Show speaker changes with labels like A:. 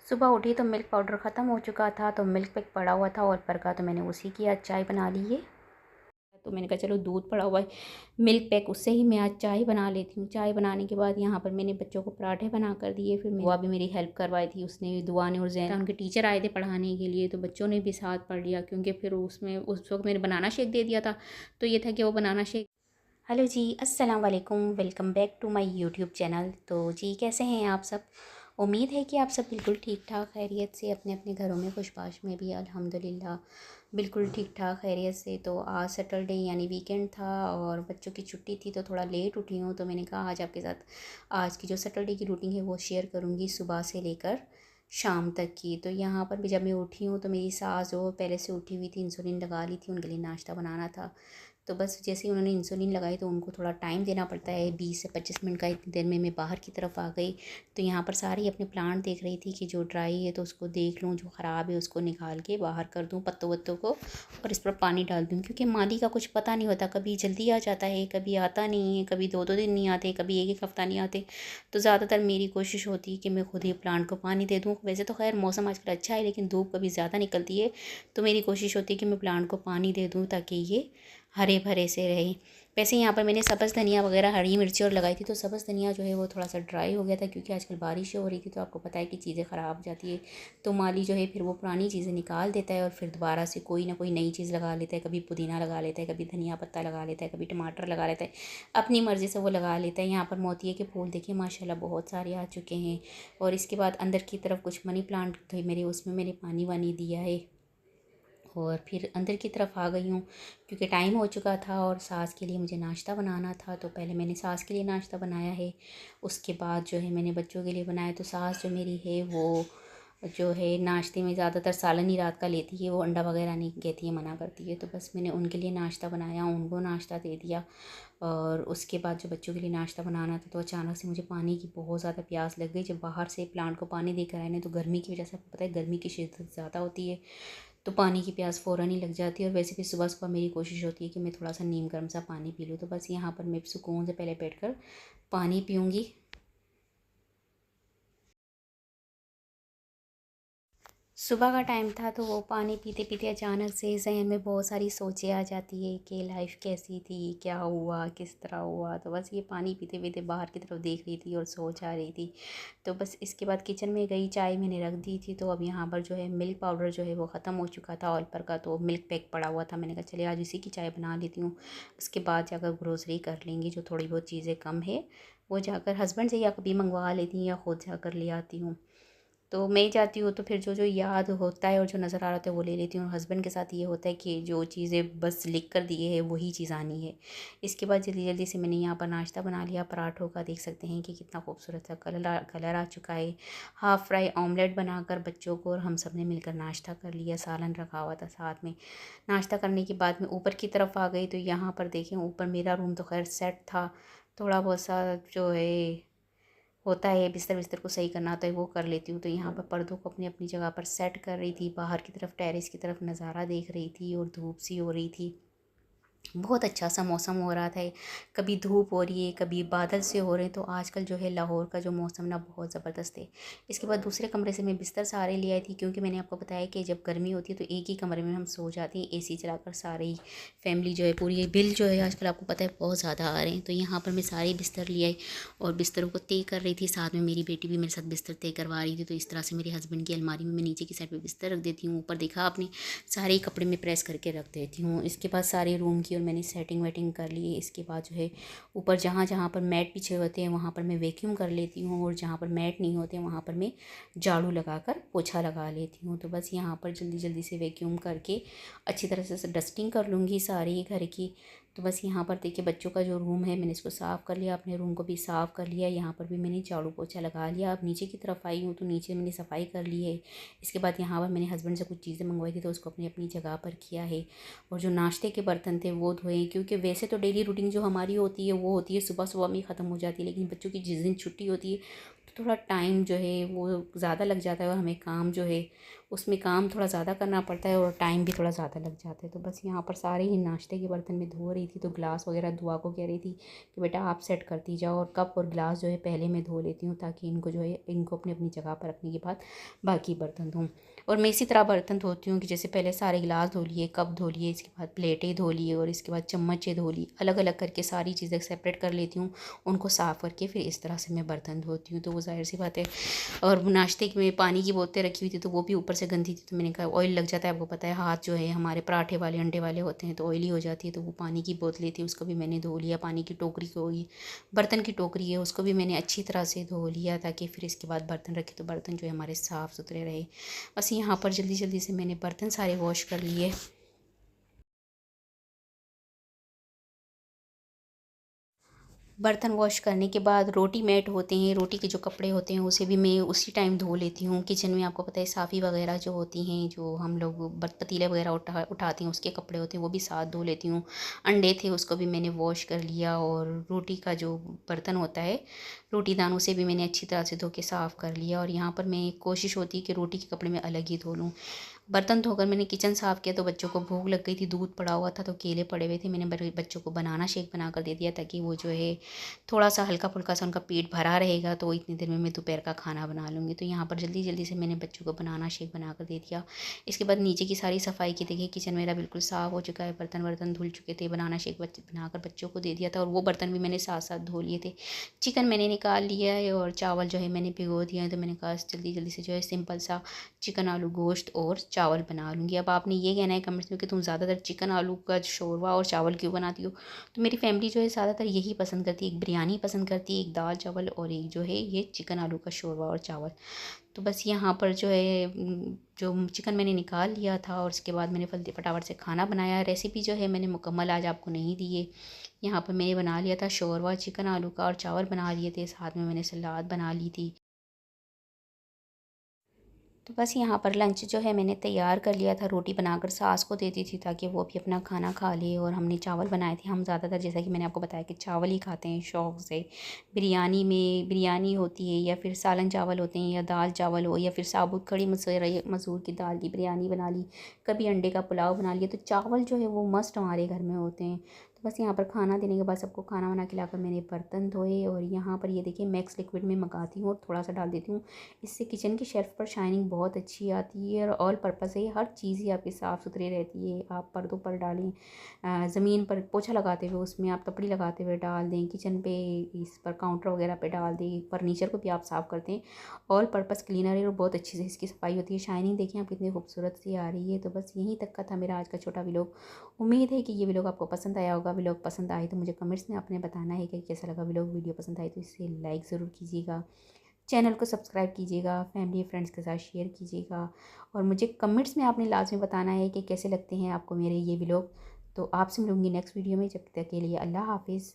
A: सुबह उठी तो मिल्क पाउडर ख़त्म हो चुका था, तो मिल्क पैक पड़ा हुआ था और पर का, तो मैंने उसी की आज चाय बना ली है। तो मैंने कहा चलो दूध पड़ा हुआ है, मिल्क पैक, उससे ही मैं आज चाय बना लेती हूँ। चाय बनाने के बाद यहाँ पर मैंने बच्चों को पराठे बना कर दिए। फिर दुआ भी मेरी हेल्प करवाई थी उसने, दुआ ने और जैन, उनके टीचर आए थे पढ़ाने के लिए, तो बच्चों ने भी साथ पढ़ लिया क्योंकि फिर उसमें उस वक्त मैंने बनाना शेक दे दिया था। तो ये था कि वो बनाना शेक। हेलो जी, अस्सलाम वालेकुम, welcome back to my YouTube channel. तो जी कैसे हैं आप सब? उम्मीद है कि आप सब बिल्कुल ठीक ठाक खैरियत से अपने अपने घरों में खुशबाश में भी अल्हम्दुलिल्लाह बिल्कुल ठीक ठाक खैरियत से। तो आज सैटरडे यानी वीकेंड था और बच्चों की छुट्टी थी, तो थोड़ा लेट उठी हूँ। तो मैंने कहा आज आपके साथ आज की जो सैटरडे की रूटीन है वो शेयर करूँगी, सुबह से लेकर शाम तक की। तो यहाँ पर भी जब मैं उठी हूँ तो मेरी सास जो पहले से उठी हुई थी, इंसुलिन लगा ली थी, उनके लिए नाश्ता बनाना था। तो बस जैसे ही उन्होंने इंसुलिन लगाई तो उनको थोड़ा टाइम देना पड़ता है, 20 से 25 मिनट का। इतनी देर में मैं बाहर की तरफ आ गई। तो यहाँ पर सारी अपने प्लांट देख रही थी कि जो ड्राई है तो उसको देख लूँ, जो ख़राब है उसको निकाल के बाहर कर दूँ पत्तों वत्तों को, और इस पर पानी डाल दूँ। क्योंकि माली का कुछ पता नहीं होता, कभी जल्दी आ जाता है, कभी आता नहीं है, कभी 2-2 दिन नहीं आते, कभी एक एक हफ़्ता नहीं आते। तो ज़्यादातर मेरी कोशिश होती है कि मैं खुद ही प्लांट को पानी दे दूँ। वैसे तो खैर मौसम आजकल अच्छा है, लेकिन धूप कभी ज़्यादा निकलती है, तो मेरी कोशिश होती है कि मैं प्लांट को पानी दे दूँ ताकि ये हरे भरे से रहे। वैसे यहाँ पर मैंने सब्ज़ धनिया वगैरह, हरी मिर्ची और लगाई थी, तो सब्ज़ धनिया जो है वो थोड़ा सा ड्राई हो गया था क्योंकि आजकल बारिश हो रही थी, तो आपको पता है कि चीज़ें ख़राब हो जाती है। तो माली जो है फिर वो पुरानी चीज़ें निकाल देता है और फिर दोबारा से कोई ना कोई नई चीज़ लगा लेता है। कभी पुदीना लगा लेता है, कभी धनिया पत्ता लगा लेता है, कभी टमाटर लगा लेता है, अपनी मर्ज़ी से वो लगा लेता है। यहाँ पर मोतिये के फूल देखिए माशाल्लाह बहुत सारे आ चुके हैं। और इसके बाद अंदर की तरफ कुछ मनी प्लांट थे मेरे, उसमें मैंने पानी वानी दिया है और फिर अंदर की तरफ आ गई हूँ क्योंकि टाइम हो चुका था और सास के लिए मुझे नाश्ता बनाना था। तो पहले मैंने सास के लिए नाश्ता बनाया है, उसके बाद जो है मैंने बच्चों के लिए बनाया। तो सास जो मेरी है वो जो है नाश्ते में ज़्यादातर सालन ही रात का लेती है, वो अंडा वगैरह नहीं कहती है, मना करती है। तो बस मैंने उनके लिए नाश्ता बनाया, उनको नाश्ता दे दिया। और उसके बाद जो बच्चों के लिए नाश्ता बनाना था, तो अचानक से मुझे पानी की बहुत ज़्यादा प्यास लग गई। जब बाहर से प्लांट को पानी देकर आए ना, तो गर्मी की वजह से आपको पता है गर्मी की शिद्दत ज़्यादा होती है, तो पानी की प्यास फ़ौरन ही लग जाती है। और वैसे भी सुबह सुबह मेरी कोशिश होती है कि मैं थोड़ा सा नीम गर्म सा पानी पी लूँ। तो बस यहाँ पर मैं सुकून से पहले बैठकर पानी पीऊँगी। सुबह का टाइम था, तो वो पानी पीते पीते अचानक से ज़हन में बहुत सारी सोचें आ जाती है कि लाइफ़ कैसी थी, क्या हुआ, किस तरह हुआ। तो बस ये पानी पीते पीते बाहर की तरफ देख रही थी और सोच आ रही थी। तो बस इसके बाद किचन में गई, चाय मैंने रख दी थी। तो अब यहाँ पर जो है मिल्क पाउडर जो है वो ख़त्म हो चुका था ऑल पर का, तो मिल्क पैक पड़ा हुआ था। मैंने कहा चलिए आज इसी की चाय बना लेती हूँ, उसके बाद जाकर ग्रोसरी कर लेंगी, जो थोड़ी बहुत चीज़ें कम है वो जाकर हस्बैंड से या कभी मंगवा लेती हूँ या खुद जाकर ले आती हूँ। तो मैं जाती हूँ तो फिर जो जो याद होता है और जो नज़र आ रहा होता है वो ले लेती हूँ। हस्बैंड के साथ ये होता है कि जो चीज़ें बस लिख कर दिए है वही चीज़ आनी है। इसके बाद जल्दी जल्दी से मैंने यहाँ पर नाश्ता बना लिया पराठों का। देख सकते हैं कि कितना खूबसूरत सा कलर आ चुका है। हाफ़ फ्राई ऑमलेट बनाकर बच्चों को और हम सब ने मिलकर नाश्ता कर लिया। सालन रखा हुआ था साथ में। नाश्ता करने के बाद मैं ऊपर की तरफ आ गई, तो यहाँ पर देखें ऊपर मेरा रूम तो खैर सेट था, थोड़ा बहुत सा जो है होता है बिस्तर बिस्तर को सही करना होता है वो कर लेती हूँ। तो यहाँ पर पर्दों को अपनी अपनी जगह पर सेट कर रही थी, बाहर की तरफ टेरेस की तरफ नज़ारा देख रही थी और धूप सी हो रही थी। बहुत अच्छा सा मौसम हो रहा था, कभी धूप हो रही है, कभी बादल से हो रहे हैं। तो आजकल जो है लाहौर का जो मौसम ना बहुत ज़बरदस्त है। इसके बाद दूसरे कमरे से मैं बिस्तर सारे ले आई थी क्योंकि मैंने आपको बताया कि जब गर्मी होती है तो एक ही कमरे में हम सो जाते हैं, एसी चलाकर सारी फैमिली जो है पूरी। ये बिल जो है आजकल आपको पता है बहुत ज़्यादा आ रहे हैं। तो यहाँ पर मैं सारे बिस्तर ले आई और बिस्तरों को तय कर रही थी, साथ में मेरी बेटी भी मेरे साथ बिस्तर तय करवा रही थी। तो इस तरह से मेरे हस्बैंड की अलमारी में मैं नीचे की साइड पर बिस्तर रख देती हूँ, ऊपर देखा आपने सारे कपड़े में प्रेस करके रख देती हूँ। इसके बाद सारे रूम की और मैंने सेटिंग वेटिंग कर ली है। इसके बाद जो है ऊपर जहाँ जहाँ पर मैट बिछे होते हैं वहाँ पर मैं वैक्यूम कर लेती हूँ और जहाँ पर मैट नहीं होते वहाँ पर मैं झाड़ू लगाकर पोछा लगा लेती हूँ। तो बस यहाँ पर जल्दी जल्दी से वैक्यूम करके अच्छी तरह से डस्टिंग कर लूँगी सारी घर की। तो बस यहाँ पर देखिए बच्चों का जो रूम है मैंने इसको साफ़ कर लिया, अपने रूम को भी साफ़ कर लिया। यहाँ पर भी मैंने झाड़ू पोछा लगा लिया। अब नीचे की तरफ आई हूँ तो नीचे मैंने सफाई कर ली है। इसके बाद यहाँ पर मैंने हस्बैंड से कुछ चीज़ें मंगवाई थी तो उसको अपनी अपनी जगह पर किया है। और जो नाश्ते के बर्तन थे वो धोए, क्योंकि वैसे तो डेली रूटीन जो हमारी होती है वो होती है सुबह सुबह में ख़त्म हो जाती है, लेकिन बच्चों की जिस दिन छुट्टी होती है तो थोड़ा टाइम जो है वो ज़्यादा लग जाता है और हमें काम जो है उसमें काम थोड़ा ज़्यादा करना पड़ता है और टाइम भी थोड़ा ज़्यादा लग जाता है। तो बस यहाँ पर सारे ही नाश्ते के बर्तन में धो रही थी, तो ग्लास वगैरह दुआ को कह रही थी कि बेटा आप सेट करती जाओ, और कप और ग्लास जो है पहले मैं धो लेती हूँ ताकि इनको जो है इनको अपनी अपनी जगह पर रखने के बाद बाकी बर्तन धोऊँ। और मैं इसी तरह बर्तन धोती हूँ कि जैसे पहले सारे गिलास धो लिए, कप धो लिए, इसके बाद प्लेटें धो लिए और इसके बाद चम्मचें धो ली, अलग अलग करके सारी चीज़ें सेपरेट कर लेती हूँ, उनको साफ़ करके फिर इस तरह से मैं बर्तन धोती हूँ। तो वो ज़ाहिर सी बात है। और नाश्ते में पानी की बोतलें रखी हुई थी तो वो भी ऊपर से गंदी थी, तो मैंने कहा ऑयल लग जाता है, आपको पता है हाथ जो है हमारे पराठे वाले अंडे वाले होते हैं तो ऑयली हो जाती है। तो वो पानी की बोतलें थी उसको भी मैंने धो लिया, पानी की टोकरी को ही, बर्तन की टोकरी है उसको भी मैंने अच्छी तरह से धो लिया ताकि फिर इसके बाद बर्तन रखे तो बर्तन जो है हमारे साफ़ सुथरे रहे। बस यहाँ पर जल्दी जल्दी से मैंने बर्तन सारे वॉश कर लिए। बर्तन वॉश करने के बाद रोटी मैट होते हैं, रोटी के जो कपड़े होते हैं उसे भी मैं उसी टाइम धो लेती हूँ। किचन में आपको पता है साफ़ी वगैरह जो होती हैं, जो हम लोग पतीले वगैरह उठाते हैं उसके कपड़े होते हैं वो भी साथ धो लेती हूँ। अंडे थे उसको भी मैंने वॉश कर लिया, और रोटी का जो बर्तन होता है रोटी दान उसे भी मैंने अच्छी तरह से धो के साफ़ कर लिया। और यहाँ पर मैं कोशिश होती है कि रोटी के कपड़े में अलग ही धो लूँ। बर्तन धोकर मैंने किचन साफ़ किया तो बच्चों को भूख लग गई थी, दूध पड़ा हुआ था तो केले पड़े हुए थे, मैंने बच्चों को बनाना शेक बना कर दे दिया ताकि वो जो है थोड़ा सा हल्का फुल्का सा उनका पेट भरा रहेगा, तो इतनी देर में मैं दोपहर का खाना बना लूँगी। तो यहाँ पर जल्दी जल्दी से मैंने बच्चों को बनाना शेक बना कर दे दिया। इसके बाद नीचे की सारी सफाई की, देखिए किचन मेरा बिल्कुल साफ़ हो चुका है, बर्तन वर्तन धुल चुके थे, बनाना शेक बनाकर बच्चों को दे दिया था और वो बर्तन भी मैंने साथ साथ धो लिए थे। चिकन मैंने निकाल लिया है और चावल जो है मैंने भिगो दिया है, तो मैंने कहा जल्दी जल्दी से जो है सिंपल सा चिकन आलू गोश्त और चावल बना लूँगी। अब आपने ये कहना है कमेंट्स में कि तुम ज़्यादातर चिकन आलू का शोरवा और चावल क्यों बनाती हो? तो मेरी फैमिली जो है ज़्यादातर यही पसंद करती है, एक बिरयानी पसंद करती है, एक दाल चावल और एक जो है ये चिकन आलू का शोरवा और चावल। तो बस यहाँ पर जो है जो चिकन मैंने निकाल लिया था और उसके बाद मैंने फल्दी फटाफट से खाना बनाया। रेसिपी जो है मैंने मुकम्मल आज आपको नहीं दी है। यहाँ पर मैंने बना लिया था शोरवा चिकन आलू का और चावल बना लिए थे, साथ में मैंने सलाद बना ली थी। तो बस यहाँ पर लंच जो है मैंने तैयार कर लिया था, रोटी बनाकर सास को देती थी ताकि वो भी अपना खाना खा ले, और हमने चावल बनाए थे। हम ज़्यादातर जैसा कि मैंने आपको बताया कि चावल ही खाते हैं शौक़ से। बिरयानी में बिरयानी होती है या फिर सालन चावल होते हैं या दाल चावल हो या फिर साबुत खड़ी मसूर की दाल की बिरयानी बना ली, कभी अंडे का पुलाव बना लिया, तो चावल जो है वो मस्ट हमारे घर में होते हैं। तो बस यहाँ पर खाना देने के बाद सबको खाना वाना खिलाकर मैंने बर्तन धोए, और यहाँ पर ये देखिए मैक्स लिक्विड में मंगाती हूँ और थोड़ा सा डाल देती हूँ, इससे किचन की शेल्फ़ पर शाइनिंग बहुत अच्छी आती है और ऑल पर्पज़ है, हर चीज़ ही आपकी साफ़ सुथरी रहती है। आप पर्दों पर डालें, ज़मीन पर पोछा लगाते हुए उसमें आप तपड़ी लगाते हुए डाल दें, किचन पे इस पर काउंटर वगैरह पे डाल दें, फर्नीचर को भी आप साफ़ करते हैं। ऑल पर्पज़ क्लीनर है और बहुत अच्छी से इसकी सफाई होती है। शाइनिंग देखिए आप कितनी खूबसूरत सी आ रही है। तो बस यहीं तक का था मेरा आज का छोटा व्लॉग। उम्मीद है कि ये व्लॉग आपको पसंद आया होगा। व्लॉग पसंद आए तो मुझे कमेंट्स में आपने बताना है कि कैसा लगा व्लॉग। वीडियो पसंद आए तो इसे लाइक ज़रूर कीजिएगा, चैनल को सब्सक्राइब कीजिएगा, फैमिली फ्रेंड्स के साथ शेयर कीजिएगा, और मुझे कमेंट्स में आपने लास्ट में बताना है कि कैसे लगते हैं आपको मेरे ये व्लॉग। तो आपसे मिलूँगी नेक्स्ट वीडियो में, जब तक के लिए अल्लाह हाफ़िज़।